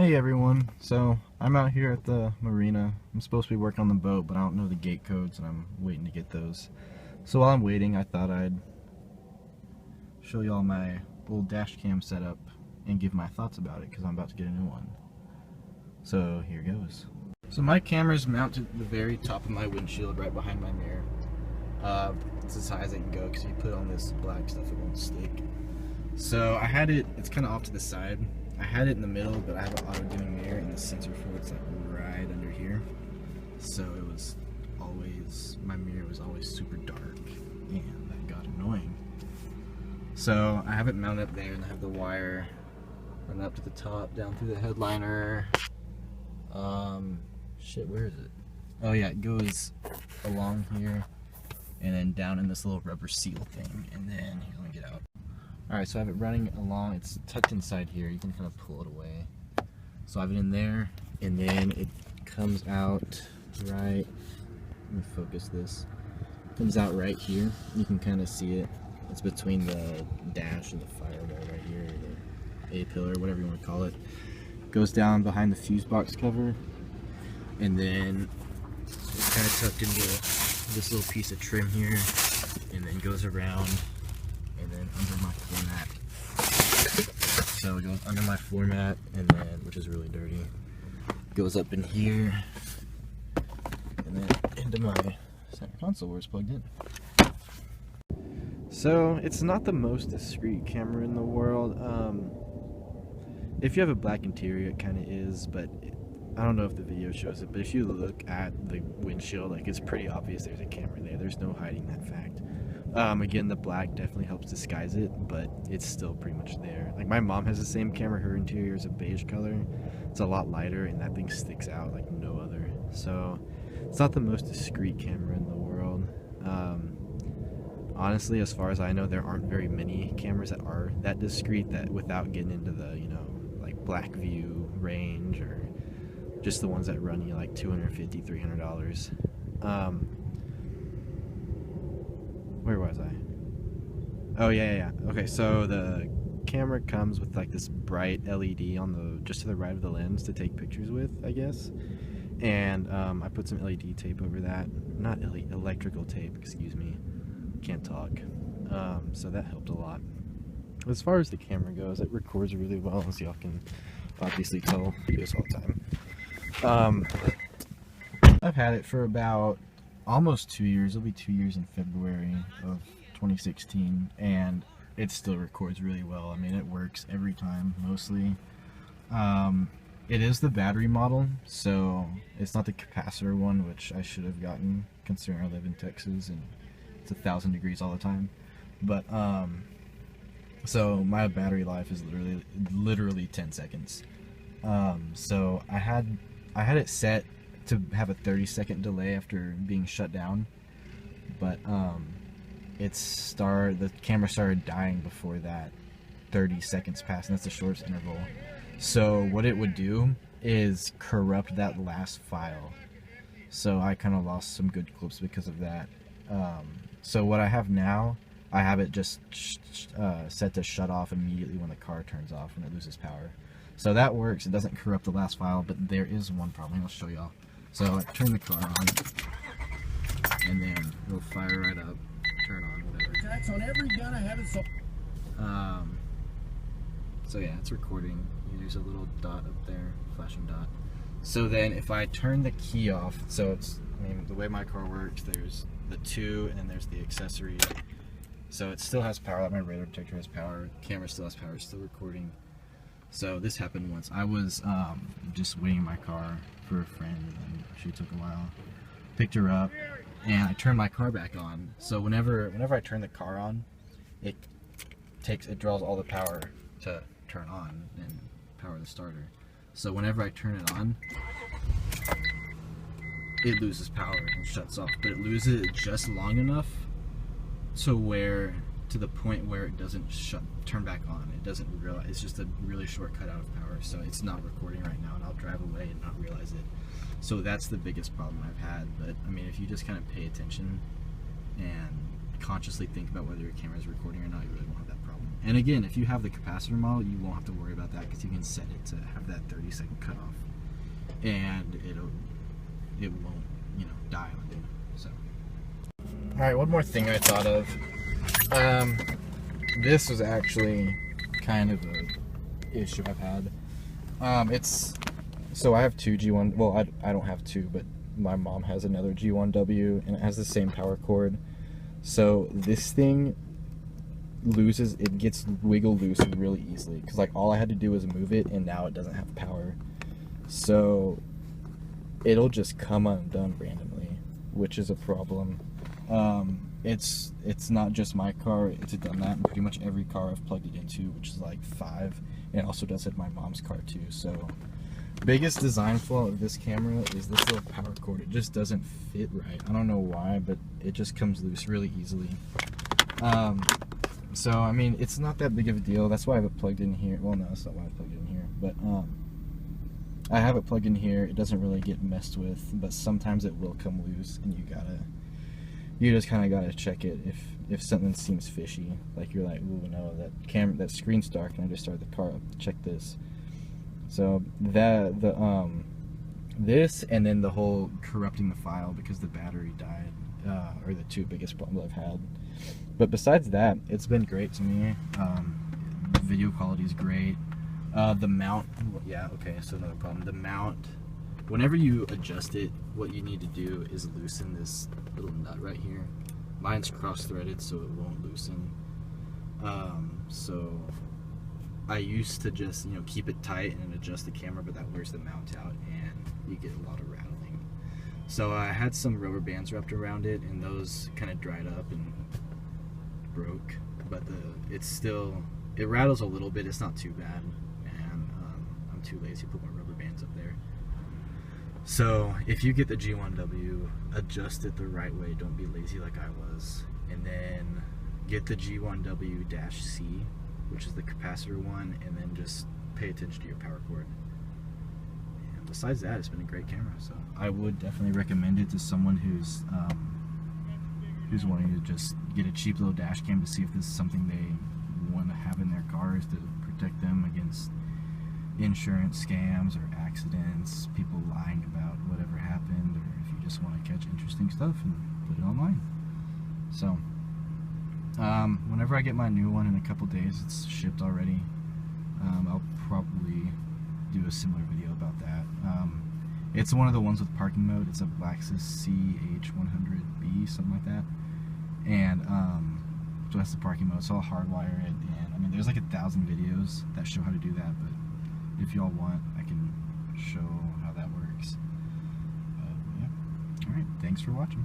Hey everyone, so I'm out here at the marina. I'm supposed to be working on the boat, but I don't know the gate codes and I'm waiting to get those. So while I'm waiting, I thought I'd show y'all my old dash cam setup and give my thoughts about it because I'm about to get a new one. So here goes. So my camera's mounted at the very top of my windshield right behind my mirror. It's as high as I can go because if you put on this black stuff it won't stick. So I had it, it's kind of off to the side. I had it in the middle, but I have an auto-dimming mirror and the sensor for it's like right under here. So it was always, my mirror was always super dark and that got annoying. So I have it mounted up there and I have the wire running up to the top, down through the headliner. Shit, where is it? Oh yeah, it goes along here and then down in this little rubber seal thing, and then, here, let me get out. Alright, so I have it running along, it's tucked inside here, you can kind of pull it away. So I have it in there, and then it comes out right, let me focus this, comes out right here, you can kind of see it. It's between the dash and the firewall right here, or the A-pillar, whatever you want to call it. Goes down behind the fuse box cover, and then it's kind of tucked into this little piece of trim here, and then goes around and then under my floor mat. So it goes under my floor mat, and then, which is really dirty, goes up in here, and then into my center console where it's plugged in. So it's not the most discreet camera in the world. If you have a black interior, it kind of is, but I don't know if the video shows it, but if you look at the windshield, like, it's pretty obvious there's a camera there. There's no hiding that fact. Again, the black definitely helps disguise it, but it's still pretty much there. Like, my mom has the same camera, her interior is a beige color. It's a lot lighter, and that thing sticks out like no other. So it's not the most discreet camera in the world. Honestly, as far as I know, there aren't very many cameras that are that discreet, that without getting into the, you know, like black view range, or just the ones that run you like $250, $300. Where was I? Oh yeah. Okay, so the camera comes with like this bright LED on the, just to the right of the lens to take pictures with, I guess. And I put some LED tape over that. Not electrical tape, excuse me. Can't talk. So that helped a lot. As far as the camera goes, it records really well, as y'all can obviously tell. Videos all the time. I've had it for about almost 2 years. It'll be 2 years in February of 2016, and it still records really well. I mean, it works every time, mostly. It is the battery model, so it's not the capacitor one, which I should have gotten, considering I live in Texas and it's 1,000 degrees all the time. But so my battery life is literally 10 seconds. So I had it set to have a 30-second delay after being shut down, but the camera started dying before that 30 seconds passed, and that's the shortest interval. So what it would do is corrupt that last file. So I kind of lost some good clips because of that. So what I have now, I have it just set to shut off immediately when the car turns off, when it loses power. So that works. It doesn't corrupt the last file, but there is one problem. I'll show y'all. So I turn the car on, and then it'll fire right up, turn on, whatever. Attacks on every gun I have it so. So yeah, it's recording. There's a little dot up there, flashing dot. So then if I turn the key off, so it's, I mean, the way my car works, there's the 2 and then there's the accessory. So it still has power, like my radar detector has power, camera still has power, it's still recording. So this happened once. I was just waiting in my car for a friend, and she took a while. Picked her up, and I turned my car back on. So whenever I turn the car on, it draws all the power to turn on and power the starter. So whenever I turn it on, it loses power and shuts off, but it loses it just long enough to the point where it doesn't turn back on. It doesn't realize, it's just a really short cut out of power, so it's not recording right now, and I'll drive away and not realize it. So that's the biggest problem I've had. But I mean, if you just kind of pay attention and consciously think about whether your camera is recording or not, you really won't have that problem. And again, if you have the capacitor model, you won't have to worry about that because you can set it to have that 30-second cutoff, and it won't, you know, die on you. So, all right, one more thing I thought of. This was actually kind of a issue I've had. So I have two G1. Well, I don't have two, but my mom has another G1W, and it has the same power cord. So this thing it gets wiggle loose really easily, because like all I had to do was move it, and now it doesn't have power. So it'll just come undone randomly, which is a problem. It's not just my car, it's done that in pretty much every car I've plugged it into, which is like 5, and it also does it in my mom's car too. So biggest design flaw of this camera is this little power cord. It just doesn't fit right. I don't know why, but it just comes loose really easily. So I mean, it's not that big of a deal. That's why I have it plugged in here. Well, no, that's not why I plugged it in here, but I have it plugged in here. It doesn't really get messed with, but sometimes it will come loose, and you just kind of gotta check it if something seems fishy. Like you're like, ooh, no, that screen's dark, and I just started the car up. Check this. So this, and then the whole corrupting the file because the battery died, are the two biggest problems I've had. But besides that, it's been great to me. The video quality is great. The mount, yeah, okay, so another problem. The mount, whenever you adjust it, what you need to do is loosen this little nut right here. Mine's cross-threaded, so it won't loosen. So I used to just, you know, keep it tight and adjust the camera, but that wears the mount out, and you get a lot of rattling. So I had some rubber bands wrapped around it, and those kind of dried up and broke, but it rattles a little bit. It's not too bad, and I'm too lazy to put my rubber bands up there. So if you get the G1W, adjust it the right way. Don't be lazy like I was. And then get the G1W-C, which is the capacitor one, and then just pay attention to your power cord. And besides that, it's been a great camera. So I would definitely recommend it to someone who's wanting to just get a cheap little dash cam to see if this is something they want to have in their cars to protect them against insurance scams or accidents, people lying about whatever happened, or if you just want to catch interesting stuff and put it online. So whenever I get my new one in a couple days, it's shipped already, I'll probably do a similar video about that. It's one of the ones with parking mode. It's a Blacksys CH100B, something like that. And so that's the parking mode, so I'll hardwire it. And I mean, there's like 1,000 videos that show how to do that, but if y'all want, I can show how that works. Yeah. Alright, thanks for watching.